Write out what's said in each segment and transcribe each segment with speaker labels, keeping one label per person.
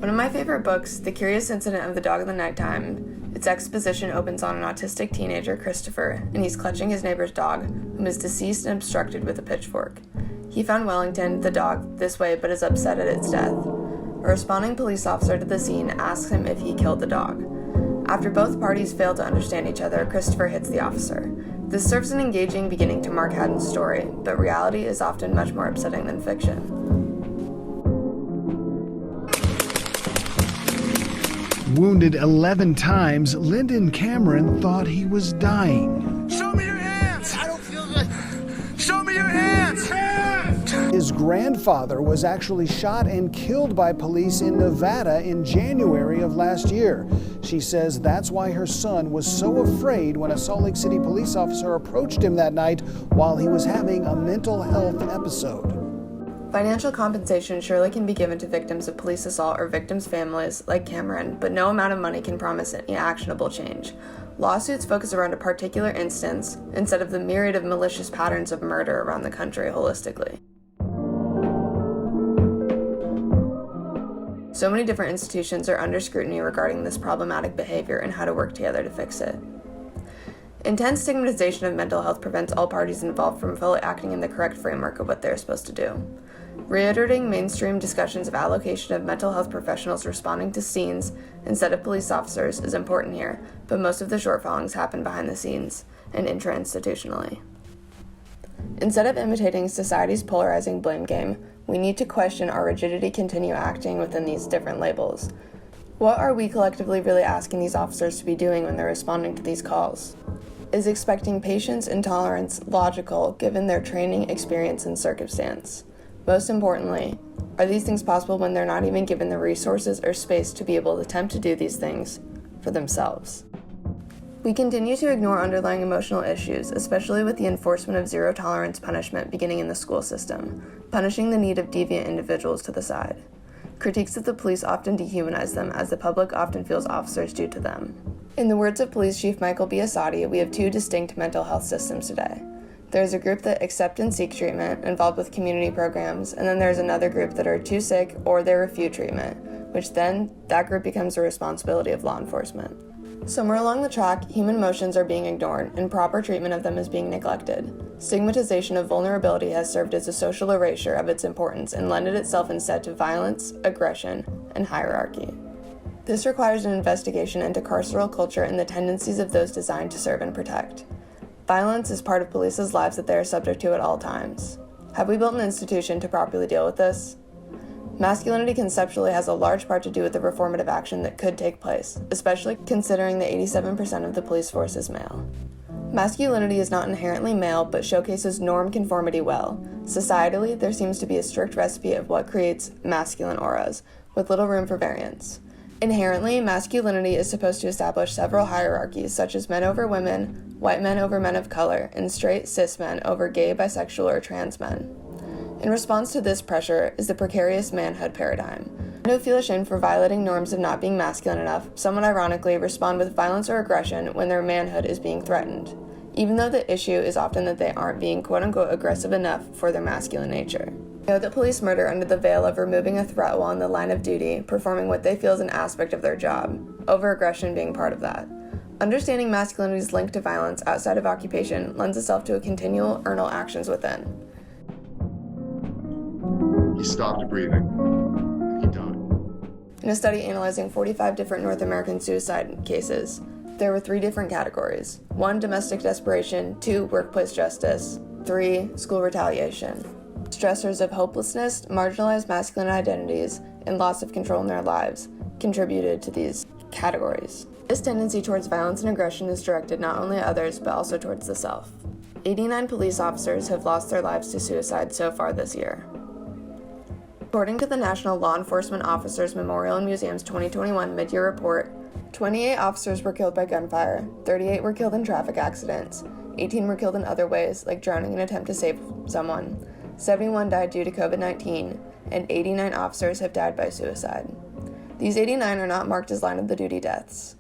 Speaker 1: One of my favorite books, The Curious Incident of the Dog in the Nighttime, its exposition opens on an autistic teenager, Christopher, and he's clutching his neighbor's dog, whom is deceased and obstructed with a pitchfork. He found Wellington, the dog, this way but is upset at its death. A responding police officer to the scene asks him if he killed the dog. After both parties fail to understand each other, Christopher hits the officer. This serves an engaging beginning to Mark Haddon's story, but reality is often much more upsetting than fiction.
Speaker 2: Wounded 11 times, Lyndon Cameron thought he was dying.
Speaker 3: Show me your hands! I don't feel good. Show me your hands!
Speaker 2: His grandfather was actually shot and killed by police in Nevada in January of last year. She says that's why her son was so afraid when a Salt Lake City police officer approached him that night while he was having a mental health episode.
Speaker 1: Financial compensation surely can be given to victims of police assault or victims' families, like Cameron, but no amount of money can promise any actionable change. Lawsuits focus around a particular instance instead of the myriad of malicious patterns of murder around the country holistically. So many different institutions are under scrutiny regarding this problematic behavior and how to work together to fix it. Intense stigmatization of mental health prevents all parties involved from fully acting in the correct framework of what they're supposed to do. Reiterating mainstream discussions of allocation of mental health professionals responding to scenes instead of police officers is important here, but most of the shortfallings happen behind the scenes and intra-institutionally. Instead of imitating society's polarizing blame game, we need to question our rigidity continue acting within these different labels. What are we collectively really asking these officers to be doing when they're responding to these calls? Is expecting patience and tolerance logical given their training, experience, and circumstance? Most importantly, are these things possible when they're not even given the resources or space to be able to attempt to do these things for themselves? We continue to ignore underlying emotional issues, especially with the enforcement of zero-tolerance punishment beginning in the school system, punishing the need of deviant individuals to the side. Critiques of the police often dehumanize them, as the public often feels officers do to them. In the words of Police Chief Michael B. Asadi, we have two distinct mental health systems today. There's a group that accept and seek treatment, involved with community programs, and then there's another group that are too sick or they refuse treatment, which then that group becomes the responsibility of law enforcement. Somewhere along the track, human emotions are being ignored, and proper treatment of them is being neglected. Stigmatization of vulnerability has served as a social erasure of its importance and lended itself instead to violence, aggression, and hierarchy. This requires an investigation into carceral culture and the tendencies of those designed to serve and protect. Violence is part of police's lives that they are subject to at all times. Have we built an institution to properly deal with this? Masculinity conceptually has a large part to do with the reformative action that could take place, especially considering that 87% of the police force is male. Masculinity is not inherently male, but showcases norm conformity well. Societally, there seems to be a strict recipe of what creates masculine auras, with little room for variance. Inherently, masculinity is supposed to establish several hierarchies, such as men over women, white men over men of color, and straight cis men over gay, bisexual, or trans men. In response to this pressure is the precarious manhood paradigm. Men who feel ashamed for violating norms of not being masculine enough, somewhat ironically, respond with violence or aggression when their manhood is being threatened, even though the issue is often that they aren't being quote-unquote aggressive enough for their masculine nature. We know that police murder under the veil of removing a threat while in the line of duty, performing what they feel is an aspect of their job, over-aggression being part of that. Understanding masculinity's link to violence outside of occupation lends itself to a continual urnal actions within.
Speaker 4: He stopped breathing. He died.
Speaker 1: In a study analyzing 45 different North American suicide cases, there were 3 different categories. 1, domestic desperation. 2, workplace justice. 3, school retaliation. Stressors of hopelessness, marginalized masculine identities, and loss of control in their lives contributed to these categories. This tendency towards violence and aggression is directed not only at others, but also towards the self. 89 police officers have lost their lives to suicide so far this year. According to the National Law Enforcement Officers Memorial and Museum's 2021 mid-year report, 28 officers were killed by gunfire, 38 were killed in traffic accidents, 18 were killed in other ways, like drowning in an attempt to save someone, 71 died due to COVID-19, and 89 officers have died by suicide. These 89 are not marked as line-of-the-duty deaths.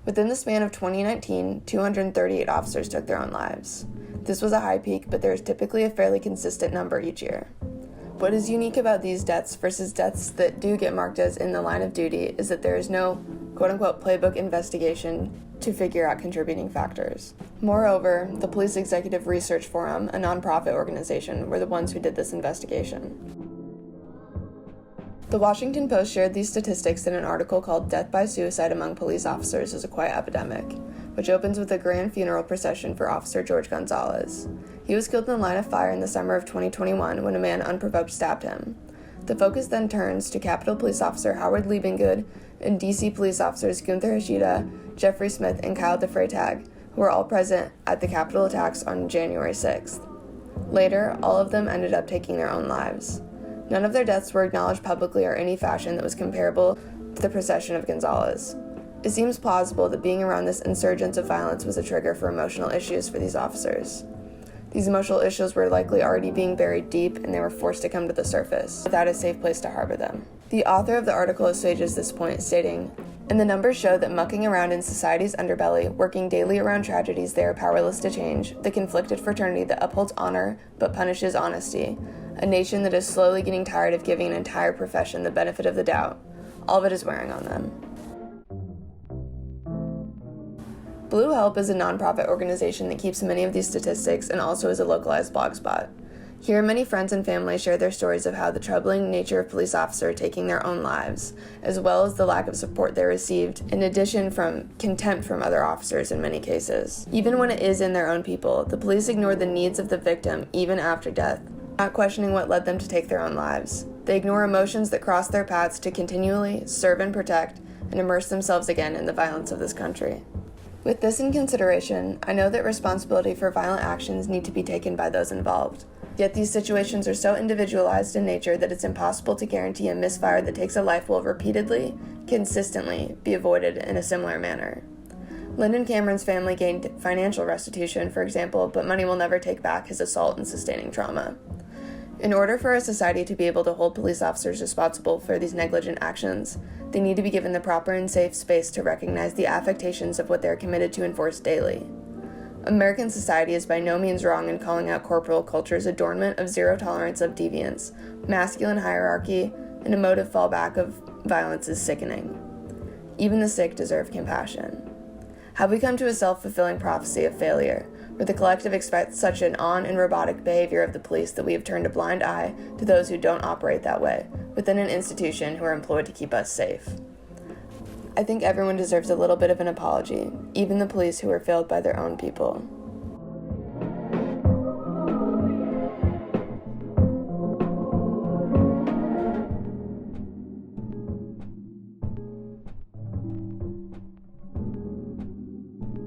Speaker 1: Within the span of 2019, 238 officers took their own lives. This was a high peak, but there is typically a fairly consistent number each year. What is unique about these deaths versus deaths that do get marked as in the line of duty is that there is no quote-unquote playbook investigation to figure out contributing factors. Moreover, the Police Executive Research Forum, a nonprofit organization, were the ones who did this investigation. The Washington Post shared these statistics in an article called Death by Suicide Among Police Officers is a Quiet Epidemic, which opens with a grand funeral procession for Officer George Gonzalez. He was killed in the line of fire in the summer of 2021 when a man unprovoked stabbed him. The focus then turns to Capitol Police Officer Howard Liebengood and DC Police Officers Gunther Hashida, Jeffrey Smith, and Kyle DeFreytag, who were all present at the Capitol attacks on January 6th. Later, all of them ended up taking their own lives. None of their deaths were acknowledged publicly or any fashion that was comparable to the procession of Gonzalez. It seems plausible that being around this insurgence of violence was a trigger for emotional issues for these officers. These emotional issues were likely already being buried deep, and they were forced to come to the surface without a safe place to harbor them. The author of the article assuages this point, stating, "And the numbers show that mucking around in society's underbelly, working daily around tragedies they are powerless to change, the conflicted fraternity that upholds honor but punishes honesty, a nation that is slowly getting tired of giving an entire profession the benefit of the doubt, all of it is wearing on them." Blue Help is a nonprofit organization that keeps many of these statistics and also is a localized blog spot. Here, many friends and family share their stories of how the troubling nature of police officers taking their own lives, as well as the lack of support they received, in addition from contempt from other officers in many cases. Even when it is in their own people, the police ignore the needs of the victim even after death, not questioning what led them to take their own lives. They ignore emotions that cross their paths to continually serve and protect and immerse themselves again in the violence of this country. With this in consideration, I know that responsibility for violent actions need to be taken by those involved. Yet these situations are so individualized in nature that it's impossible to guarantee a misfire that takes a life will repeatedly, consistently be avoided in a similar manner. Lyndon Cameron's family gained financial restitution, for example, but money will never take back his assault and sustaining trauma. In order for our society to be able to hold police officers responsible for these negligent actions, they need to be given the proper and safe space to recognize the affectations of what they are committed to enforce daily. American society is by no means wrong in calling out corporal culture's adornment of zero tolerance of deviance, masculine hierarchy, and a motive fallback of violence is sickening. Even the sick deserve compassion. Have we come to a self-fulfilling prophecy of failure, where the collective expects such an on and robotic behavior of the police that we have turned a blind eye to those who don't operate that way, within an institution who are employed to keep us safe? I think everyone deserves a little bit of an apology, even the police who were failed by their own people.